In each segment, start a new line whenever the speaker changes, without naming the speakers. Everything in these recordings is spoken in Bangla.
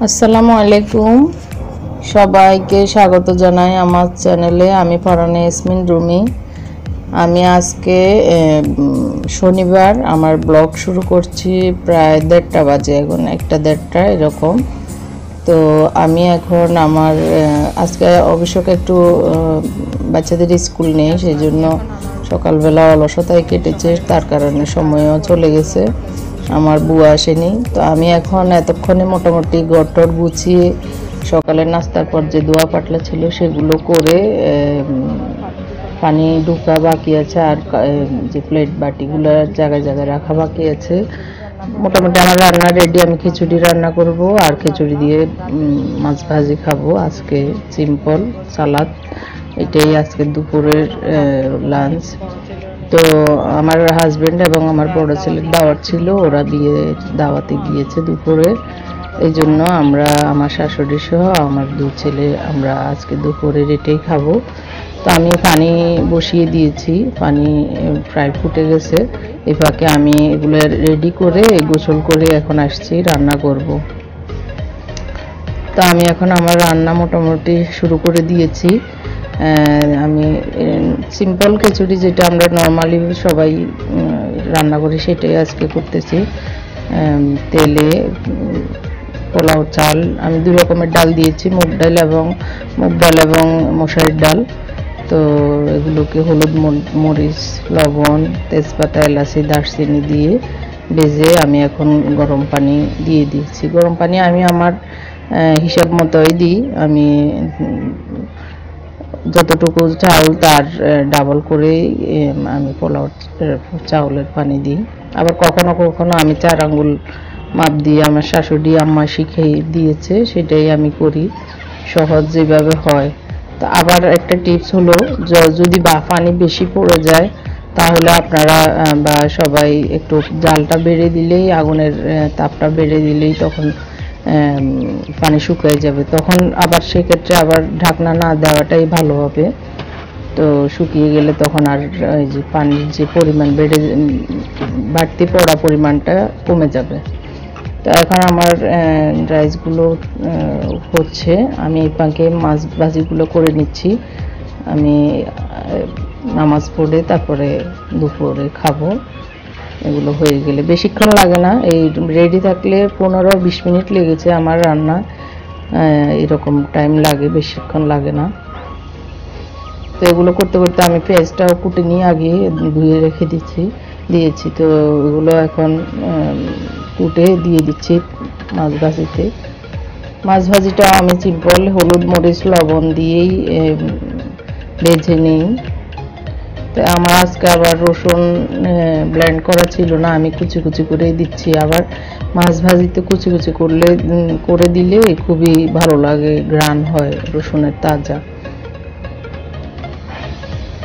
আসসালামু আলাইকুম, সবাইকে স্বাগত জানাই আমার চ্যানেলে। আমি ফারহানা ইয়াসমিন রুমি। আমি আজকে শনিবার আমার ব্লগ শুরু করছি প্রায় 1:30 বাজে, এখন 1:30 এরকম। তো আমি এখন আমার আজকে অবশ্যক একটু বাচ্চাদের স্কুল নেই, সেই জন্য সকালবেলা অলসতায় কেটেছে, তার কারণে সময়ও চলে গেছে, আমার বুয়া আসেনি। তো আমি এখন এতক্ষণে মোটামুটি ঘরটর গুছিয়ে সকালের নাস্তার পর যে দোয়া পাটলা ছিল সেগুলো করে পানি ঢুকা বাকি আছে, আর যে প্লেট বাটিগুলো জায়গায় জায়গায় রাখা বাকি আছে। মোটামুটি আমার রান্না রেডি। আমি খিচুড়ি রান্না করব, আর খিচুড়ি দিয়ে মাছ ভাজি খাবো। আজকে সিম্পল সালাদ, এটাই আজকে দুপুরের লাঞ্চ। তো আমার হাজবেন্ড এবং আমার বড় ছেলের দাওয়াত ছিল, ওরা বিয়ে দাওয়াতে গিয়েছে দুপুরে, এই জন্য আমরা আমার শাশুড়ি সহ আমার দুই ছেলে আমরা আজকে দুপুরে এটাই খাবো। তো আমি পানি বসিয়ে দিয়েছি, পানি প্রায় ফুটে গেছে। এই ফাঁকে আমি এগুলো রেডি করে গোসল করে এখন আসছি রান্না করব। তো আমি এখন আমার রান্না মোটামুটি শুরু করে দিয়েছি। আমি সিম্পল খিচুড়ি যেটা আমরা নর্মালি সবাই রান্না করি সেটাই আজকে করতেছি। তেলে পোলাও চাল আমি 2 রকমের ডাল দিয়েছি, মুগ ডাল এবং মশারির ডাল। তো এগুলোকে হলুদ, মরিচ, লবণ, তেজপাতা, এলাচি, দারচিনি দিয়ে ভেজে আমি এখন গরম পানি দিয়ে দিচ্ছি। গরম পানি আমি আমার হিসাব মতোই দিই। আমি যতটুকু চাউল তার ডাবল করে আমি পোলাও চাউলের পানি দিই। আবার কখনো কখনো আমি 4 আঙ্গুল মাপ দিয়ে আমার শাশুড়ি আম্মা শিখিয়ে দিয়েছে, সেটাই আমি করি, সহজ যেভাবে হয়। তো আবার একটা টিপস হলো, যদি পানি বেশি পড়ে যায় তাহলে আপনারা বা সবাই একটু জালটা বেড়ে দিলেই, আগুনের তাপটা বেড়ে দিলেই তখন পানি শুকিয়ে যাবে। তখন আবার সেক্ষেত্রে আবার ঢাকনা না দেওয়াটাই ভালো হবে। তো শুকিয়ে গেলে তখন আর এই যে পানির যে পরিমাণ বাড়তি পড়া পরিমাণটা কমে যাবে। তো এখন আমার রাইসগুলো হচ্ছে, আমি এই ফাঁকে মাছ ভাজিগুলো করে নিচ্ছি। আমি নামাজ পড়ে তারপরে দুপুরে খাবো। এগুলো হয়ে গেলে বেশিক্ষণ লাগে না, এই রেডি থাকলে 15-20 মিনিট লেগেছে আমার রান্না, এরকম টাইম লাগে, বেশিক্ষণ লাগে না। তো এগুলো করতে করতে আমি পেঁয়াজটাও কুটে নিয়ে আগে ধুয়ে রেখে দিয়েছি। তো এগুলো এখন কুটে দিয়ে দিচ্ছি মাছ ভাজিটা আমি সিম্পল হলুদ, মরিচ, লবণ দিয়েই ভেজে নিই। তো আমার আজকে আবার রসুন ব্লেন্ড করা ছিল না, আমি কুচি কুচি করেই দিচ্ছি। আবার মাছ ভাজিতে কুচি কুচি করে দিলে খুবই ভালো লাগে, ঘ্রাণ হয় রসুনের তাজা।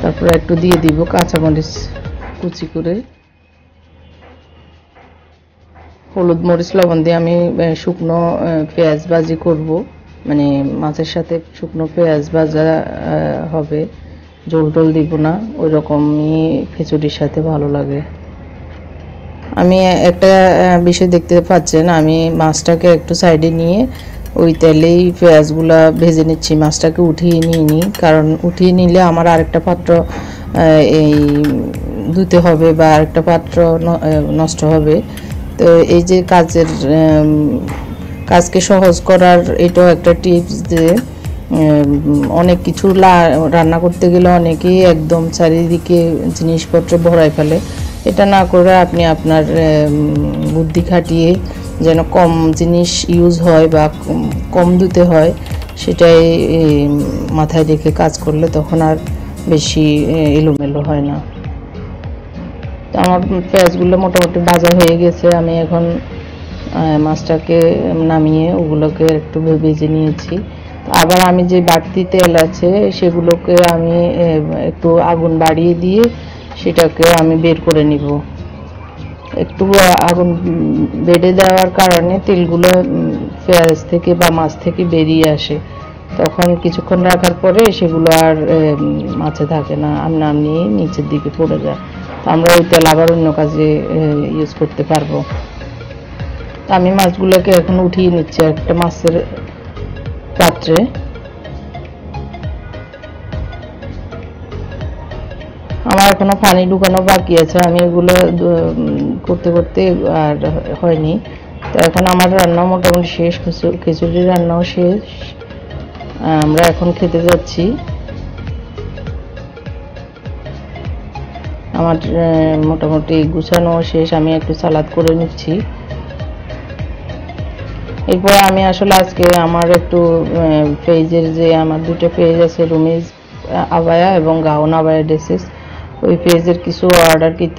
তারপরে একটু দিয়ে দিব কাঁচামরিচ কুচি করে। হলুদ, মরিচ, লবণ দিয়ে আমি শুকনো পেঁয়াজ ভাজি করব, মানে মাছের সাথে শুকনো পেঁয়াজ ভাজা হবে, ঝোল টোল দিব না, ওই রকমই খিচুড়ির সাথে ভালো লাগে। আমি একটা বিষয় দেখতে পাচ্ছেন, আমি মাছটাকে একটু সাইডে নিয়ে ওই তেলেই পেঁয়াজগুলা ভেজে নিচ্ছি। মাছটাকে উঠিয়ে নিইনি, কারণ উঠিয়ে নিলে আমার আরেকটা পাত্র এই ধুতে হবে বা আরেকটা পাত্র নষ্ট হবে। তো এই যে কাজকে সহজ করার এটাও একটা টিপস, যে অনেক কিছু রান্না করতে গেলে অনেকেই একদম চারিদিকে জিনিসপত্র ভরাই ফেলে। এটা না করে আপনি আপনার বুদ্ধি খাটিয়ে যেন কম জিনিস ইউজ হয় বা কম ধুতে হয়, সেটাই মাথায় রেখে কাজ করলে তখন আর বেশি এলোমেলো হয় না। তো আমার পেঁয়াজগুলো মোটামুটি ভাজা হয়ে গেছে। আমি এখন মাছটাকে নামিয়ে ওগুলোকে একটু ভেজে নিয়েছি। আবার আমি যে বাড়তি তেল আছে সেগুলোকে আমি একটু আগুন বাড়িয়ে দিয়ে সেটাকে আমি বের করে নিব। একটু আগুন বেড়ে দেওয়ার কারণে তেলগুলো পেঁয়াজ থেকে বা মাছ থেকে বেরিয়ে আসে, তখন কিছুক্ষণ রাখার পরে সেগুলো আর মাছে থাকে না, আমনি নিচের দিকে পড়ে যায়। তো আমরা ওই তেল আবার অন্য কাজে ইউজ করতে পারবো। আমি মাছগুলোকে এখন উঠিয়ে নিচ্ছি একটা মাছের পাত্রে। আমার এখনো পানি ঢুকানো বাকি আছে, আমি এগুলো করতে করতে আর হয়নি। তো এখন আমার রান্না মোটামুটি শেষ, খিচুড়ি রান্নাও শেষ, আমরা এখন খেতে যাচ্ছি। আমার মোটামুটি গুছানো শেষ, আমি একটু সালাদ করে নিচ্ছি। এরপরে আমি আসলে আজকে আমার একটু পেজের যে আমার দুটো পেজ আছে, রুমিজ আবায়া এবং গাউন আবায়া ড্রেসেস, ওই পেজের কিছু অর্ডারকৃত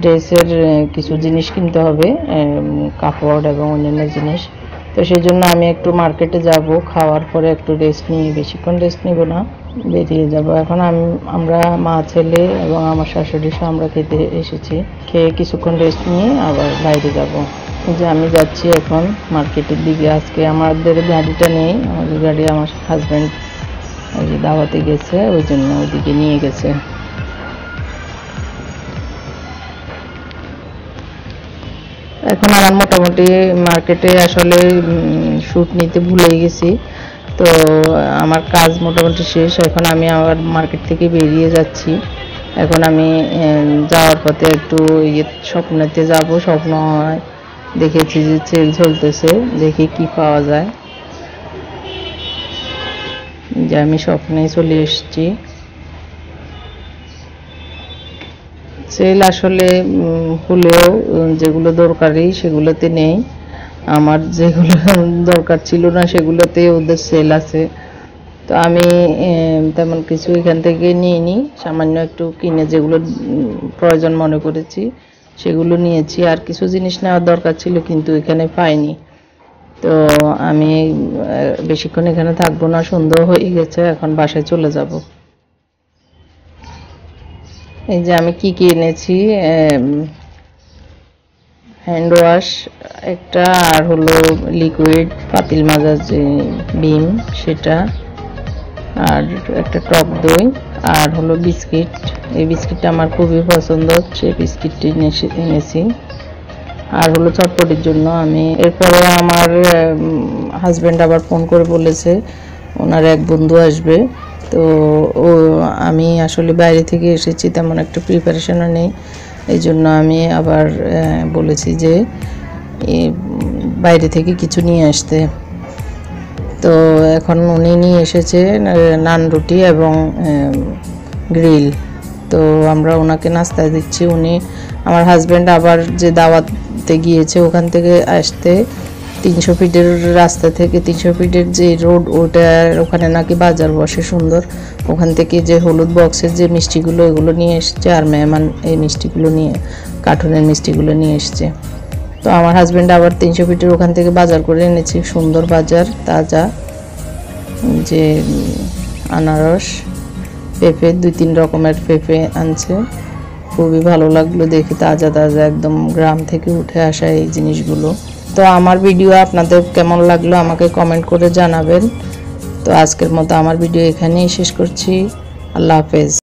ড্রেসের কিছু জিনিস কিনতে হবে, কাপড় এবং অন্যান্য জিনিস। তো সেই জন্য আমি একটু মার্কেটে যাব, খাওয়ার পরে একটু রেস্ট নিয়ে, বেশিক্ষণ রেস্ট নিব না, বেরিয়ে যাব। এখন আমরা মা ছেলে এবং আমার শাশুড়ি সহ আমরা খেতে এসেছি, খেয়ে কিছুক্ষণ রেস্ট নিয়ে আবার বাইরে যাব। যে আমি যাচ্ছি এখন মার্কেটের দিকে। আজকে আমাদের গাড়িটা নেই, আমাদের গাড়ি আমার হাজব্যান্ড ওই যে দাওয়াতে গেছে, ওই জন্য ওইদিকে নিয়ে গেছে। এখন আমার মোটামুটি মার্কেটে আসলে শ্যুট নিতে ভুলে গেছি, তো আমার কাজ মোটামুটি শেষ। এখন আমি আবার মার্কেট থেকে বেরিয়ে যাচ্ছি। এখন আমি যাওয়ার পথে একটু স্বপ্নেতে যাব, স্বপ্ন দেখেছি যে সেল চলতেছে, দেখি কি পাওয়া যায়। যে আমি স্বপ্নে চলে এসেছি। সেল আসলে হলেও যেগুলো দরকারি সেগুলোতে নেই, আমার যেগুলো দরকার ছিল না সেগুলোতে ওদের সেল আছে। তো আমি তেমন কিছু এখান থেকে নিইনি, সামান্য একটু কিনে যেগুলো প্রয়োজন মনে করেছি সেগুলো নিয়েছি। আর কিছু জিনিস নেওয়ার দরকার ছিল কিন্তু এখানে পাইনি। তো আমি বেশিক্ষণ এখানে থাকবো না, সন্ধ্যা হয়ে গেছে, এখন বাসায় চলে যাব। এই যে আমি কি কি এনেছি, হ্যান্ড ওয়াশ একটা, আর হলো লিকুইড পাতিল মাজার যে বিম সেটা, আর একটা টক দই, আর হলো বিস্কিট। এই বিস্কিটটা আমার খুবই পছন্দ, সেই বিস্কিটটি এনেছি। আর হলো চটপটির জন্য আমি। এরপরে আমার হাজব্যান্ড আবার ফোন করে বলেছে ওনার এক বন্ধু আসবে। তো আমি আসলে বাইরে থেকে এসেছি, তেমন একটা প্রিপারেশনও নেই, এই জন্য আমি আবার বলেছি যে বাইরে থেকে কিছু নিয়ে আসতে। তো এখন উনি নিয়ে এসেছে নান রুটি এবং গ্রিল। তো আমরা ওনাকে নাস্তা দিচ্ছি। উনি আমার হাজব্যান্ড আবার যে দাওয়াতে গিয়েছে ওখান থেকে আসতে 300 ফিটের রাস্তা থেকে, 300 ফিটের যে রোড ওটার ওখানে নাকি বাজার বসে সুন্দর, ওখান থেকে যে হলুদ বক্সের যে মিষ্টিগুলো এগুলো নিয়ে এসছে, আর মেহমান এই মিষ্টিগুলো নিয়ে, কার্টুনের মিষ্টিগুলো নিয়ে এসছে। তো আমার হাজব্যান্ড আবার 300 ফিটের ওখান থেকে বাজার করে এনেছি, সুন্দর বাজার, তাজা যে আনারস, পেঁপে, 2-3 রকমের পেঁপে আনছে, খুবই ভালো লাগলো দেখে, তাজা তাজা একদম গ্রাম থেকে উঠে আসা এই জিনিসগুলো। তো আমার ভিডিও আপনাদের কেমন লাগলো আমাকে কমেন্ট করে জানাবেন। তো আজকের মতো আমার ভিডিও এখানেই শেষ করছি। আল্লাহ হাফেজ।